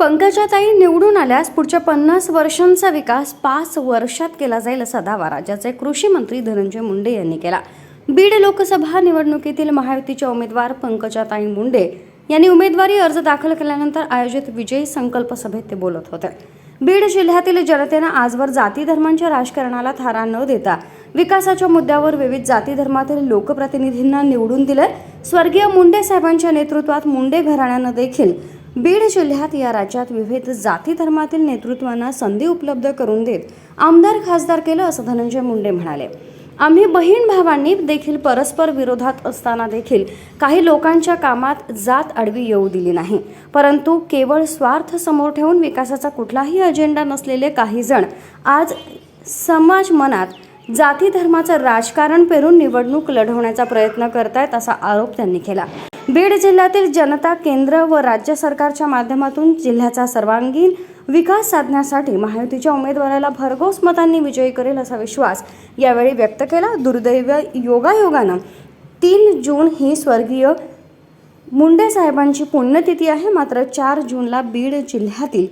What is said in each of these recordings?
पंकजाताई निवडून आल्यास पुढच्या 50 वर्षांचा विकास 5 वर्षात केला जाईल असा दावा राज्याचे कृषी मंत्री धनंजय मुंडे यांनी केला। बीड लोकसभा निवडणुकीतील महायुतीच्या उमेदवार पंकजाताई मुंडे यांनी उमेदवारी अर्ज दाखल केल्यानंतर आयोजित विजयी संकल्प सभेत ते बोलत होते। बीड जिल्ह्यातील जनतेने आजवर जाती धर्मांच्या राजकारणाला थारा न देता विकासाच्या मुद्द्यावर विविध जाती धर्मातील लोकप्रतिनिधींना निवडून दिले। स्वर्गीय मुंडे साहेबांच्या नेतृत्वात मुंडे घराण्याने देखील बीड जिल्ह्यात या राज्यात विविध जाती धर्मातील नेतृत्वांना संधी उपलब्ध करून देत आमदार खासदार केलं असं धनंजय मुंडे म्हणाले। आम्ही बहीण भावांनी देखील परस्पर विरोधात असताना देखील काही लोकांच्या कामात जात आडवी येऊ दिली नाही, परंतु केवळ स्वार्थ समोर ठेवून विकासाचा कुठलाही अजेंडा नसलेले काही जण आज समाज मनात जाती धर्माचं राजकारण पेरून निवडणूक लढवण्याचा प्रयत्न करतायत असा आरोप त्यांनी केला। बीड जिल्ह्यातील जनता केंद्र व राज्य सरकारच्या माध्यमातून जिल्ह्याचा सर्वांगीण विकास साधण्यासाठी महायुतीच्या उमेदवाराला भरघोस मतांनी विजयी करेल असा विश्वास यावेळी व्यक्त केला। दुर्दैव योगायोगानं 3 जून ही स्वर्गीय मुंडे साहेबांची पुण्यतिथी आहे, मात्र 4 जूनला बीड जिल्ह्यातील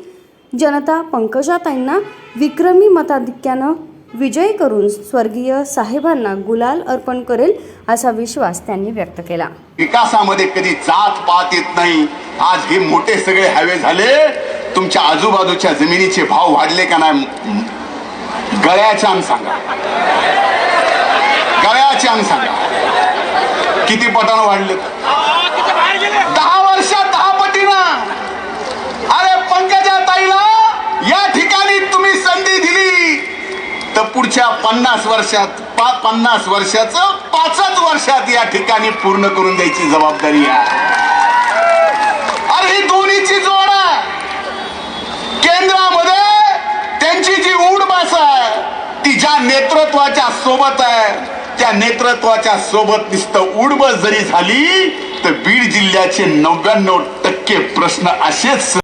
जनता पंकजाताईंना विक्रमी मताधिक्यानं विजयी करून स्वर्गीय साहेबांना गुलाल अर्पण करेल असा विश्वास त्यांनी व्यक्त केला। विकासामध्ये कधी जात पात येत नाही। आज हे मोठे सगळे हायवे झाले, तुमच्या आजूबाजूच्या जमिनीचे भाव वाढले का नाही? गळ्याचे अंग सांगा, गळ्याचे अंग सांगा, किती पटानं वाढले? 10 वर्षात 10 पटीनं। अरे पंकजाताईला या ठिकाणी तुम्ही संधी दिली तर पुढच्या 50 वर्षात 50 वर्षाचं 5च वर्षात या ठिकाणी पूर्ण करून द्यायची जबाबदारी आहे। अरे ही दोन्हीची जोड आहे। केंद्रामध्ये त्यांची जी उडबास आहे ती ज्या नेतृत्वाच्या सोबत आहे, त्या नेतृत्वाच्या सोबत नुसतं उडबस जरी झाली तर बीड जिल्ह्याचे 99% प्रश्न असेच